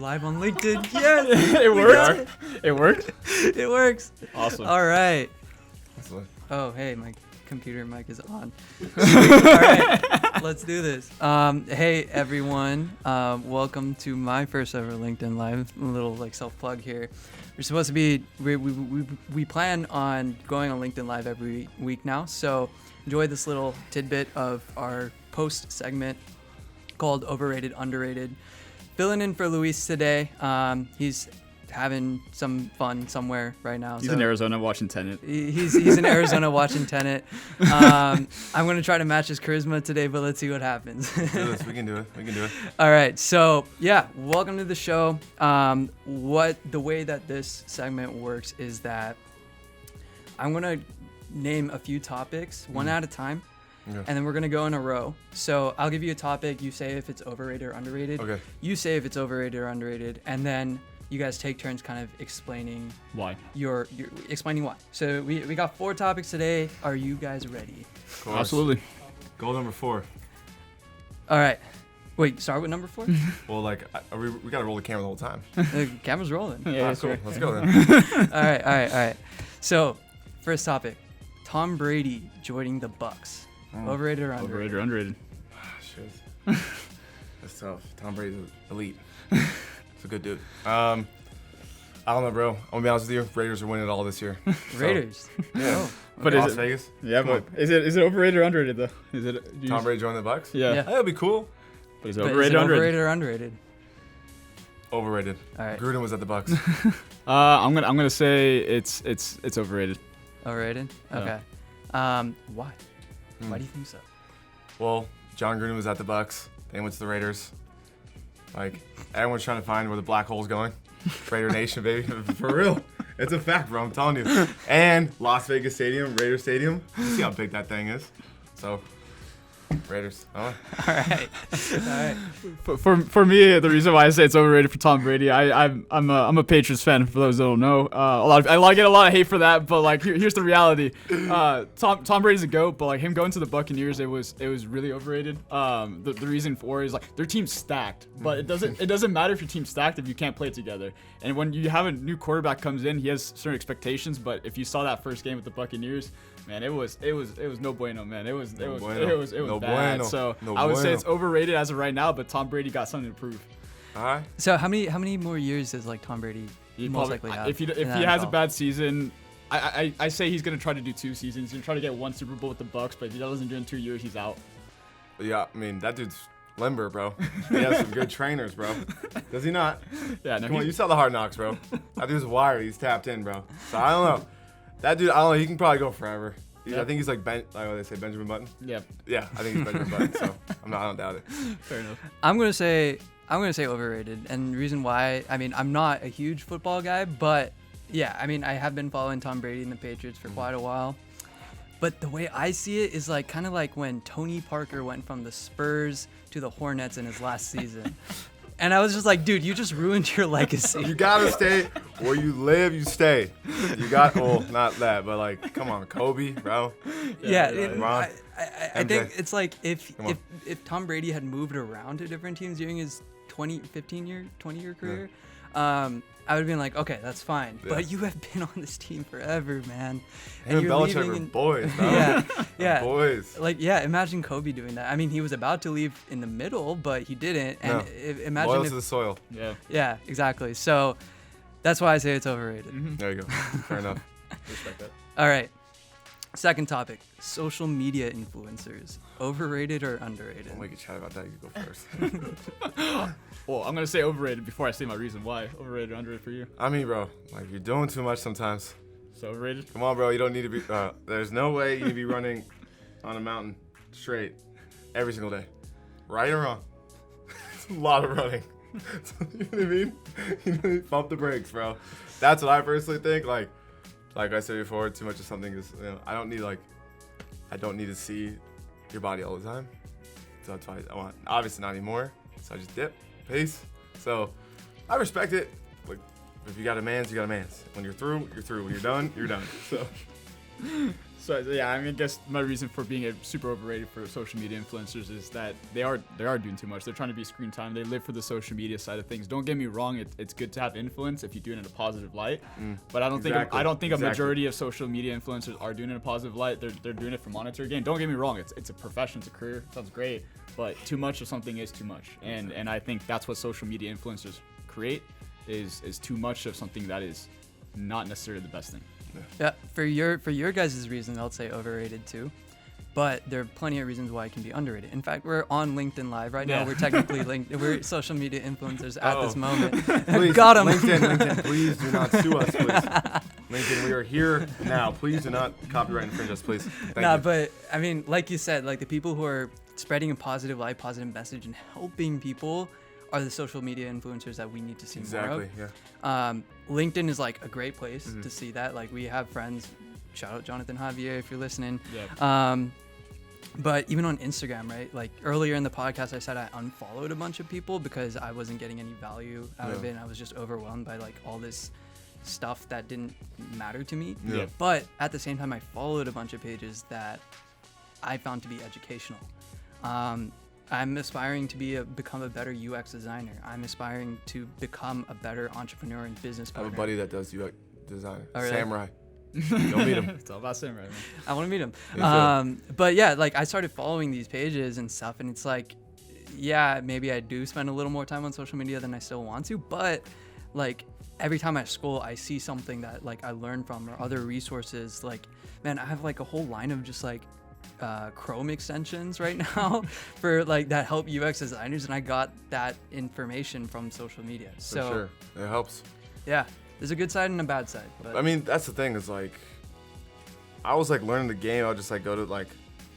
live on LinkedIn. Yes, It worked. It worked. It works. Awesome. All right. Excellent. Oh, hey, my computer mic is on. All right, let's do this. Hey, everyone. Welcome to my first ever LinkedIn Live. A little like self-plug here. We're supposed to be, we plan on going on LinkedIn Live every week now. So enjoy this little tidbit of our post segment called Overrated, Underrated. Filling in for Luis today. He's having some fun somewhere right now. He's in Arizona watching Tenet. He's in Arizona watching Tenet. I'm going to try to match his charisma today, but let's see what happens. Let's do this. We can do it. We can do it. All right. So, yeah, welcome to the show. The way that this segment works is that I'm going to name a few topics one at a time. Okay. And then we're going to go in a row. So I'll give you a topic. You say if it's overrated or underrated. Okay. You say if it's overrated or underrated. And then you guys take turns kind of explaining Why? Your explaining why. So we got 4 topics today. Are you guys ready? Of course. Absolutely. Goal number 4. All right. Wait, start with number 4? Well, like, we got to roll the camera the whole time. The camera's rolling. Yeah, Alright, cool. sure. Let's go then. All right. So, first topic. Tom Brady joining the Bucks. Overrated or underrated? Overrated or underrated? Shit. That's tough. Tom Brady's elite. He's a good dude. I don't know, bro. I'm gonna be honest with you. Raiders are winning it all this year. So, Raiders. yeah. Oh. But Las is it? Vegas. Yeah, Come but is it overrated or underrated though? Is it? Tom Brady joining the Bucks. Yeah. Yeah. That'd be cool. But is it But is overrated it or underrated? overrated or underrated? Overrated. All right. Gruden was at the Bucks. I'm gonna say it's overrated. Overrated? Yeah. Okay. Why? Why do you think so? Well, John Gruden was at the Bucks. Then went to the Raiders. Like, everyone's trying to find where the black hole's going. Raider Nation, baby. For real. It's a fact, bro. I'm telling you. And Las Vegas Stadium, Raider Stadium. You see how big that thing is. So, Raiders. All right. For me, the reason why I say it's overrated for Tom Brady, I'm a Patriots fan. For those that don't know, I get a lot of hate for that. But like, here's the reality: Tom Brady's a GOAT, but like him going to the Buccaneers, it was really overrated. The reason for it is like their team's stacked, but it doesn't matter if your team's stacked if you can't play together. And when you have a new quarterback comes in, he has certain expectations. But if you saw that first game with the Buccaneers, man, it was no bueno, man. It was No bad. bueno. So No I would say bueno. it's overrated as of right now, but Tom Brady got something to prove. All right. So how many more years does like Tom Brady most likely have? If he in the has a NFL? bad season, I say he's gonna try to do 2 seasons. He's gonna try to get 1 Super Bowl with the Bucks, but if he doesn't do it in 2 years, he's out. Yeah, I mean, that dude's limber, bro. He has some good trainers, bro. Does he not? Yeah, no. Come on, you saw the Hard Knocks, bro. That dude's wired. He's tapped in, bro. So I don't know. That dude, I don't know. He can probably go forever. Yeah. I think he's like what they say, Benjamin Button. Yeah, Yeah, I think he's Benjamin Button. So I don't doubt it. fair enough. I'm gonna say overrated, and the reason why, I mean, I'm not a huge football guy, but yeah, I mean, I have been following Tom Brady and the Patriots for quite a while. But the way I see it is like kind of like when Tony Parker went from the Spurs to the Hornets in his last season. And I was just like, dude, you just ruined your legacy. You gotta stay where you live. You stay. You got not that, but like, come on, Kobe, bro. Yeah, Ron, I think MJ. it's like if Come on. Tom Brady had moved around to different teams during his 20-year career, I would have been like, okay, that's fine. Yeah. But you have been on this team forever, man. Him and you're Belichick leaving were in- boys, bro. Yeah. Boys. Like, yeah, imagine Kobe doing that. I mean, he was about to leave in the middle, but he didn't. And No. imagine Loyal if, to the soil. Yeah, yeah, exactly. So that's why I say it's overrated. There you go. Fair enough. respect that. All right. Second topic, social media influencers, overrated or underrated? We can chat about that. You go first. Well, I'm gonna say overrated before I say my reason why. Overrated or underrated for you? I mean, bro, like you're doing too much sometimes. So overrated. Come on, bro. You don't need to be. There's no way you need to be running on a mountain straight every single day, right or wrong. It's a lot of running. You know what I mean? You need to pump the brakes, bro. That's what I personally think. Like I said before, too much of something is. I don't need to see your body all the time. So that's why I want. Obviously not anymore. So I just dip, peace. So I respect it. Like if you got a man's, you got a man's. When you're through, you're through. When you're done, you're done. So So yeah, I mean, I guess my reason for being a super overrated for social media influencers is that they are doing too much. They're trying to be screen time. They live for the social media side of things. Don't get me wrong, it's good to have influence if you do it in a positive light. But I don't think a majority of social media influencers are doing it in a positive light. They're doing it for monetary gain. Don't get me wrong, it's a profession, it's a career. Sounds great, but too much of something is too much. And I think that's what social media influencers create is too much of something that is not necessarily the best thing. Yeah, for your guys' reason, I'll say overrated too. But there are plenty of reasons why it can be underrated. In fact, we're on LinkedIn Live right now. We're technically linked. We're social media influencers at this moment. Please, Got him. LinkedIn, please do not sue us, please. LinkedIn, we are here now. Please do not copyright infringe us, please. Thank you. But I mean, like you said, like the people who are spreading a positive light, positive message, and helping people are the social media influencers that we need to see more of. Yeah. LinkedIn is like a great place to see that. Like we have friends. Shout out Jonathan Javier if you're listening. Yeah. But even on Instagram, right? Like earlier in the podcast, I said I unfollowed a bunch of people because I wasn't getting any value out of it. And I was just overwhelmed by like all this stuff that didn't matter to me. Yeah. But at the same time, I followed a bunch of pages that I found to be educational. I'm aspiring to become a better UX designer. I'm aspiring to become a better entrepreneur and business I have partner. a buddy that does UX design. Oh, really? Samurai. Don't meet him. It's all about samurai, man. I want to meet him. Me too. But yeah, like I started following these pages and stuff, and it's like, yeah, maybe I do spend a little more time on social media than I still want to, but like every time I scroll, I see something that like I learned from or other resources. Like, man, I have like a whole line of just like Chrome extensions right now for like that help UX designers, and I got that information from social media. So For sure. It helps. yeah, there's a good side and a bad side. But I mean, that's the thing is like, I was like learning the game. I would just like go to like,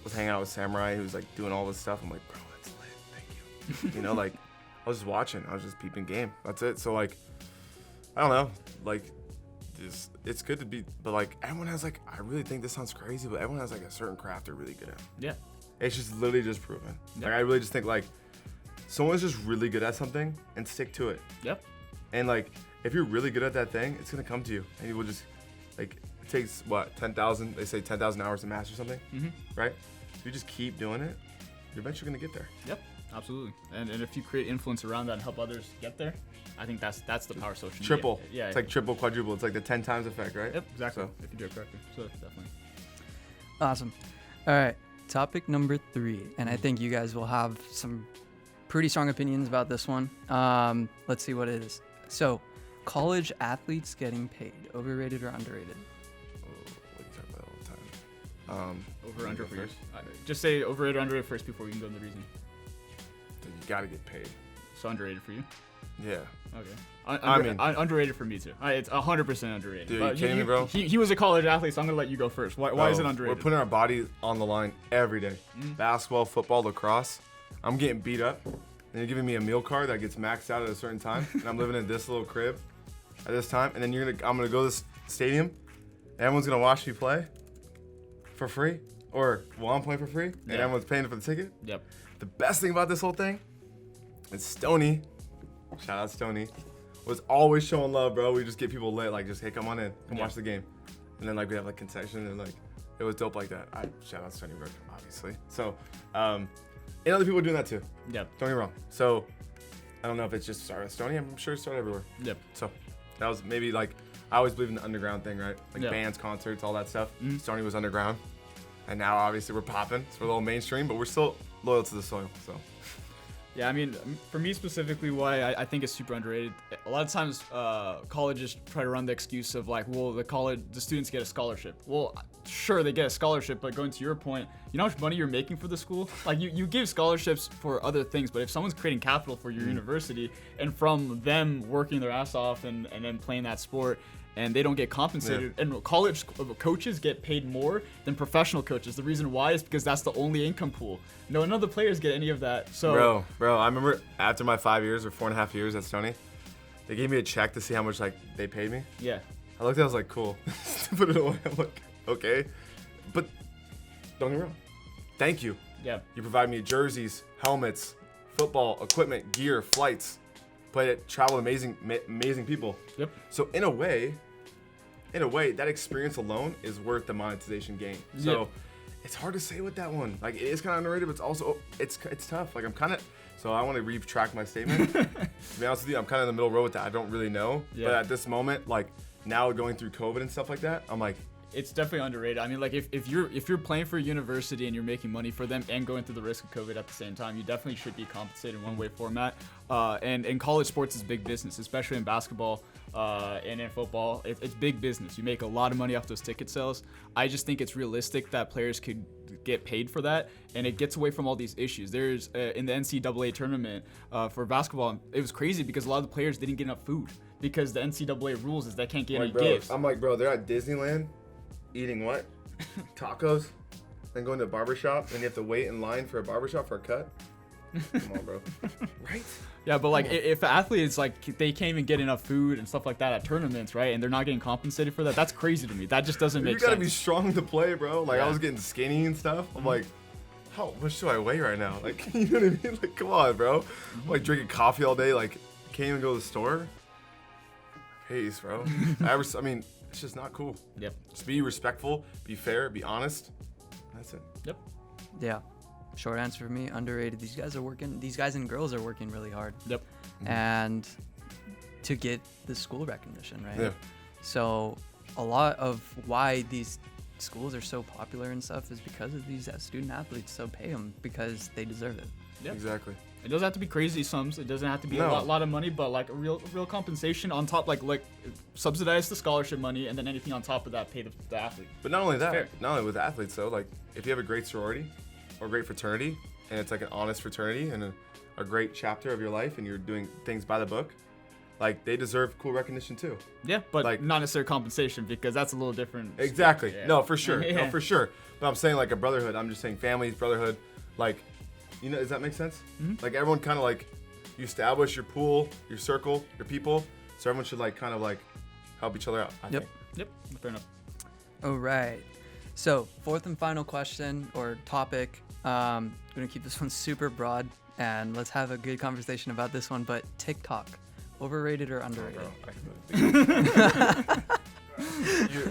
was hanging out with Samurai who's like doing all this stuff. I'm like, bro, that's lit. Thank you. You know, like I was just watching. I was just peeping game. That's it. So like, I don't know. Like, it's good to be, but like everyone has like, I really think this sounds crazy, but everyone has like a certain craft they're really good at. Yeah. It's just literally just proven. Yep. Like I really just think like, someone's just really good at something and stick to it. Yep. And like, if you're really good at that thing, it's gonna come to you, and you will just, like, it takes what 10,000? They say 10,000 hours to master something, right? If you just keep doing it, you're eventually gonna get there. Yep. Absolutely. And if you create influence around that and help others get there, I think that's the power of social media. Triple. Yeah. It's like triple, quadruple. It's like the 10 times effect, right? Yep. Exactly. So. If you do it correctly. So definitely. awesome. All right, topic number 3, and I think you guys will have some pretty strong opinions about this one. Let's see what it is. So, college athletes getting paid, overrated or underrated? Oh, what do you talk about all the time? Over under go for you. first? Just say overrated or underrated first before we can go into the reason. Dude, you gotta get paid. So underrated for you. Yeah. Okay. I mean- underrated for me too. It's 100% underrated. Dude, But you kidding me, bro? He was a college athlete, so I'm gonna let you go first. Why is it Bro, underrated? We're putting our body on the line every day. Basketball, football, lacrosse. I'm getting beat up, and you're giving me a meal card that gets maxed out at a certain time, and I'm living in this little crib at this time, and then I'm gonna go to this stadium, and everyone's gonna watch me play for free, or I'm playing for free, and Yeah. everyone's paying for the ticket. Yep. The best thing about this whole thing is Stoney, shout out Stoney, was always showing love, bro. We just get people lit, like just, hey, come on in, come watch the game. And then like we have like concession, and like it was dope like that. I shout out Stoney Brook, obviously. So, and other people are doing that too. Yep. Don't get me wrong. So, I don't know if it's just started at Stoney. I'm sure it started everywhere. Yep. So, that was maybe like, I always believe in the underground thing, right? Like Yeah. bands, concerts, all that stuff. Stoney was underground. And now obviously we're popping. So we're a little mainstream, but we're still loyal to the soil. So, Yeah, I mean, for me specifically, why I think it's super underrated. A lot of times, colleges try to run the excuse of like, well, the students get a scholarship. Well, sure, they get a scholarship, but going to your point, you know how much money you're making for the school? Like, you give scholarships for other things, but if someone's creating capital for your university, and from them working their ass off and then playing that sport, and they don't get compensated. And college coaches get paid more than professional coaches. The reason why is because that's the only income pool. None of the players get any of that. So bro, I remember after my 5 years or 4.5 years at Stoney, they gave me a check to see how much like they paid me. yeah, I looked at it, I was like, cool. Put it away. I'm like, okay. But don't get me wrong. Thank you. yeah, You provide me jerseys, helmets, football, equipment, gear, flights. Travel amazing people. yep, So in a way, in a way, that experience alone is worth the monetization gain. So it's hard to say with that one. Like, it is kind of underrated, but it's also, it's tough. Like, so I want to retract my statement. To be honest with you, I'm kind of in the middle road with that. I don't really know. Yeah. But at this moment, like, now going through COVID and stuff like that, I'm like, it's definitely underrated. I mean, like if you're playing for a university and you're making money for them and going through the risk of COVID at the same time, you definitely should be compensated in one way format. And in college sports is big business, especially in basketball and in football. It's big business. You make a lot of money off those ticket sales. I just think it's realistic that players could get paid for that, and it gets away from all these issues. There's in the NCAA tournament for basketball, it was crazy because a lot of the players didn't get enough food because the NCAA rules is they can't get any gifts. I'm like, bro, they're at Disneyland. Eating what? Tacos? Then going to a barbershop and you have to wait in line for a barbershop for a cut? Come on, bro. Right? Yeah, but like if athletes, like, they can't even get enough food and stuff like that at tournaments, right? And they're not getting compensated for that, that's crazy to me. That just doesn't make sense. You gotta be strong to play, bro. Like, I was getting skinny and stuff. I'm like, how much do I weigh right now? Like, you know what I mean? Like, come on, bro. I'm like drinking coffee all day, like, can't even go to the store. Peace, bro. I mean, it's just not cool. Yep. Just be respectful, be fair, be honest. That's it. Yep. Yeah. Short answer for me, underrated. These guys and girls are working really hard. Yep. And to get the school recognition, right? Yeah. So a lot of why these schools are so popular and stuff is because of these student athletes. So pay them because they deserve it. Yep. Exactly. It doesn't have to be crazy sums. It doesn't have to be a lot of money, but like a real compensation on top, like subsidize the scholarship money, and then anything on top of that, pay the athlete. But not only that, not only with athletes though, like if you have a great sorority or great fraternity, and it's like an honest fraternity and a great chapter of your life, and you're doing things by the book, like they deserve cool recognition too. Yeah, but like, not necessarily compensation, because that's a little different. Exactly. Yeah. No, for sure. Yeah. No, for sure. But I'm saying like a brotherhood. I'm just saying families, brotherhood, like. You know, does that make sense? Mm-hmm. Like everyone kind of like, you establish your pool, your circle, your people, so everyone should like kind of like help each other out. I think. Yep. Fair enough. All right. So fourth and final question or topic. I'm gonna keep this one super broad, and let's have a good conversation about this one. But TikTok, overrated or underrated? You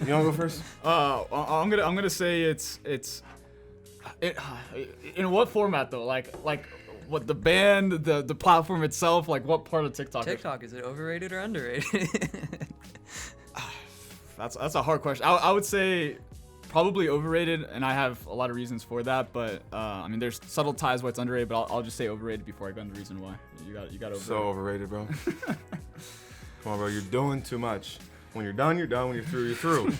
wanna go first? I'm gonna say it's. In what format though? Like what, the band, the platform itself? Like what part of TikTok? TikTok, is it overrated or underrated? That's a hard question. I would say probably overrated, and I have a lot of reasons for that. But I mean, there's subtle ties why it's underrated, but I'll just say overrated before I go into the reason why. You got overrated. So overrated, bro. Come on, bro. You're doing too much. When you're done, you're done. When you're through, you're through.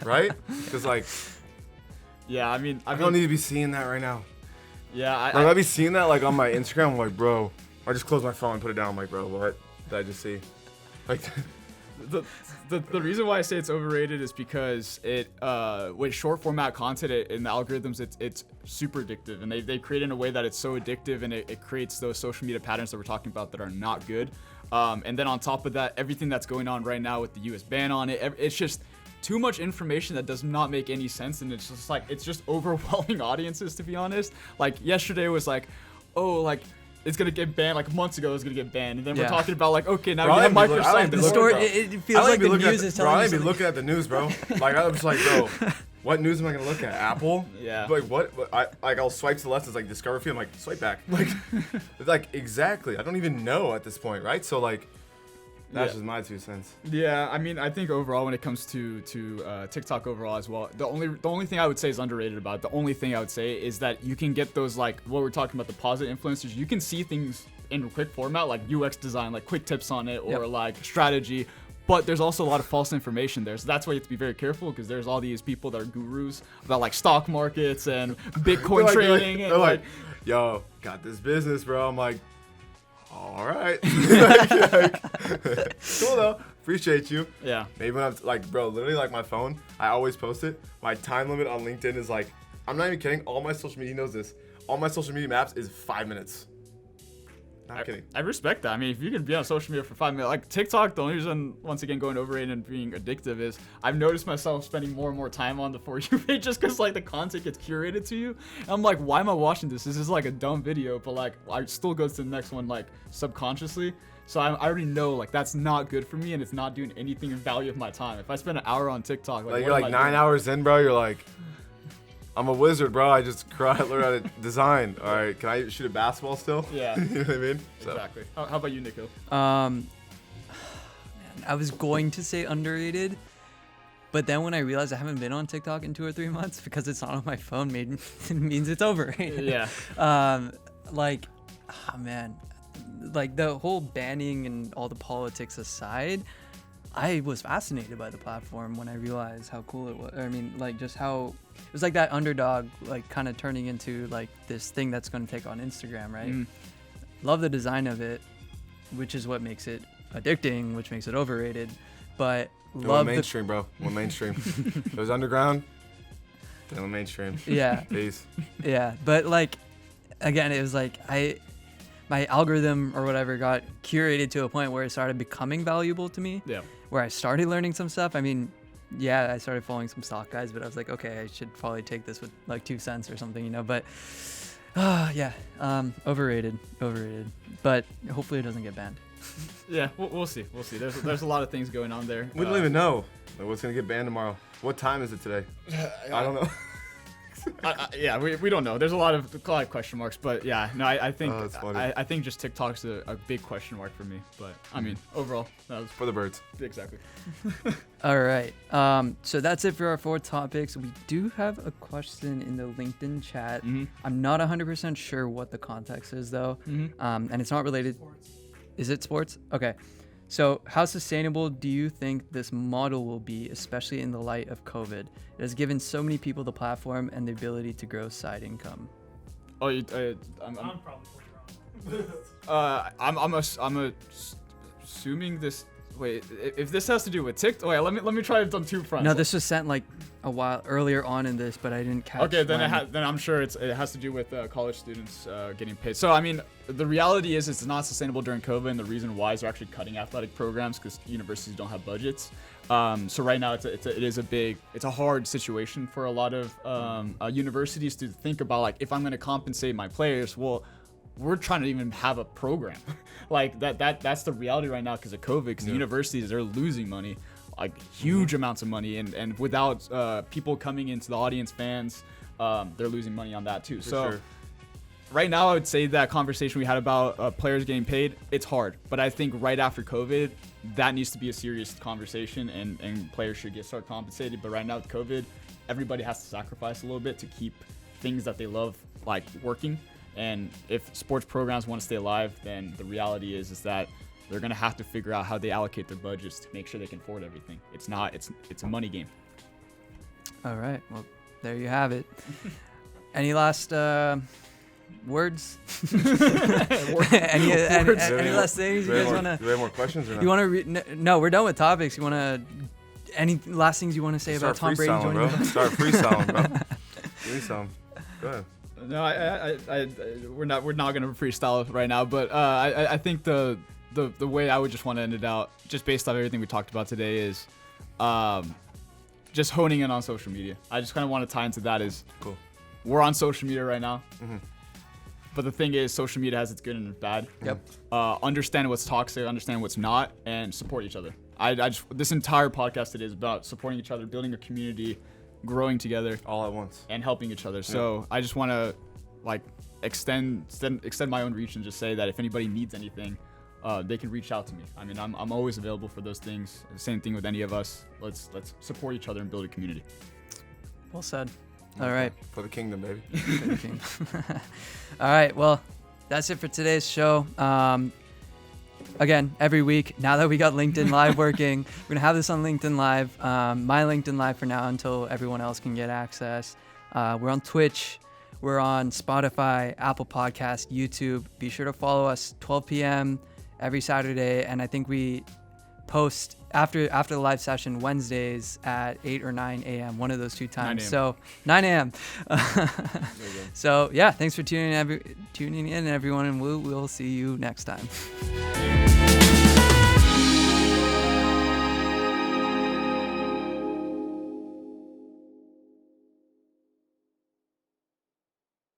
Right? Because like. Yeah, I mean, I don't need to be seeing that right now. Yeah, I'd be seeing that like on my Instagram. I'm like, bro, I just close my phone and put it down. I'm like, bro, what did I just see? Like, the reason why I say it's overrated is because it with short format content in the algorithms, it's super addictive, and they create it in a way that it's so addictive, and it creates those social media patterns that we're talking about that are not good. And then on top of that, everything that's going on right now with the US ban on it, it's just too much information that does not make any sense, and it's just overwhelming audiences, to be honest. Like yesterday was like, oh, like it's gonna get banned. Like months ago it was gonna get banned, and then we're talking about like, okay, now you have Microsoft. The story, it feels like the news is telling you. I ain't be looking at the news, bro. Like I'm just like, bro, what news am I gonna look at? Apple? Yeah. Like what? I'll swipe to the left. It's like Discover Feed. I'm like, swipe back. Like exactly. I don't even know at this point, right? So like. That's just my 2 cents. Yeah, I mean, I think overall, when it comes to TikTok overall as well, the only thing I would say is underrated about it. The only thing I would say is that you can get those, like what we're talking about, the positive influencers. You can see things in quick format, like UX design, like quick tips on it, or like strategy. But there's also a lot of false information there, so that's why you have to be very careful, because there's all these people that are gurus about like stock markets and Bitcoin trading. They're like, yo, got this business, bro. I'm like, all right. Cool though. Appreciate you. Yeah. Maybe when I'm like, bro, literally like my phone, I always post it. My time limit on LinkedIn is like, I'm not even kidding. All my social media, he knows this. All my social media maps is 5 minutes. I'm kidding. I respect that. I mean, if you can be on social media for 5 minutes, like TikTok, the only reason, once again, going overrated and being addictive is I've noticed myself spending more and more time on the For You page just because, like, the content gets curated to you. And I'm like, why am I watching this? This is, like, a dumb video, but, like, I still go to the next one, like, subconsciously. So I already know, like, that's not good for me, and it's not doing anything in value of my time. If I spend an hour on TikTok, Like you're like 9 hours in, bro. You're like, I'm a wizard, bro. I just learned how to design. All right, can I shoot a basketball still? Yeah. You know what I mean? Exactly. How about you, Nico? Man, I was going to say underrated, but then when I realized I haven't been on TikTok in 2 or 3 months because it's not on my phone, it means it's overrated. Yeah. Like, oh man, like the whole banning and all the politics aside, I was fascinated by the platform when I realized how cool it was. I mean, like, just how it was like that underdog, like, kind of turning into like this thing that's going to take on Instagram, right? Love the design of it, which is what makes it addicting, which makes it overrated. But It love went mainstream, bro. Went mainstream. It was underground. Then it went mainstream. Yeah. Peace. Yeah, but like, again, it was like my algorithm or whatever got curated to a point where it started becoming valuable to me. Yeah. Where I started learning some stuff. I mean, yeah, I started following some stock guys, but I was like, okay, I should probably take this with like 2 cents or something, you know. But yeah, overrated. But hopefully it doesn't get banned. Yeah, we'll see. We'll see. There's a lot of things going on there. We don't even know what's gonna get banned tomorrow. What time is it today? I don't know. Yeah, we don't know. There's a lot of question marks, but yeah, no, I think Oh, that's funny. I think just TikTok's a big question mark for me. But I mean, overall, that was For the birds. exactly. All right. So that's it for our 4 topics. We do have a question in the LinkedIn chat. I'm not 100% sure what the context is though. And it's not related. Is it sports? Okay. So how sustainable do you think this model will be, especially in the light of COVID? It has given so many people the platform and the ability to grow side income. Oh, I'm probably wrong. I'm assuming this. Wait, if this has to do with TikTok, wait, let me try it on 2 fronts. No, this was sent like a while earlier on in this, but I didn't catch. Okay, then when. then I'm sure it has to do with college students getting paid. So I mean, the reality is it's not sustainable during COVID, and the reason why is they're actually cutting athletic programs because universities don't have budgets. So right now it is a hard situation for a lot of universities to think about, like, if I'm going to compensate my players, well, we're trying to even have a program. Like that's the reality right now because of COVID, because the universities, they're losing money, like huge amounts of money, and without people coming into the audience, fans, they're losing money on that too. So right now I would say that conversation we had about players getting paid, it's hard, but I think right after COVID, that needs to be a serious conversation, and players should start compensated. But right now with COVID, everybody has to sacrifice a little bit to keep things that they love, like, working. And if sports programs want to stay alive, then the reality is that they're going to have to figure out how they allocate their budgets to make sure they can afford everything. It's a money game. All right. Well, there you have it. Any last words? any last things you guys want to? Do we have more questions or not? You want to? No, we're done with topics. You want to? Any last things you want to say about Tom Brady freestyling, joining? bro. Start freestyling, bro. Give me some. Go ahead. No, we're not gonna freestyle right now, but I think the way I would just want to end it out, just based on everything we talked about today, is just honing in on social media. I just kind of want to tie into that. Is cool. We're on social media right now, but the thing is, social media has its good and its bad. Yep. Understand what's toxic, understand what's not, and support each other. This entire podcast today is about supporting each other, building a community, growing together, all at once, and helping each other. So I just want to, like, extend my own reach and just say that if anybody needs anything, they can reach out to me. I mean, I'm always available for those things. Same thing with any of us. Let's support each other and build a community. Well said. All right. For the kingdom, baby. All right. Well, that's it for today's show. Again, every week, now that we got LinkedIn Live working, we're going to have this on LinkedIn Live. My LinkedIn Live for now until everyone else can get access. We're on Twitch. We're on Spotify, Apple Podcast, YouTube. Be sure to follow us 12 p.m. every Saturday. And I think we post after the live session Wednesdays at 8 or 9 a.m. One of those two times. 9 So 9 a.m. There you go. So yeah, thanks for tuning in, everyone, and we'll see you next time.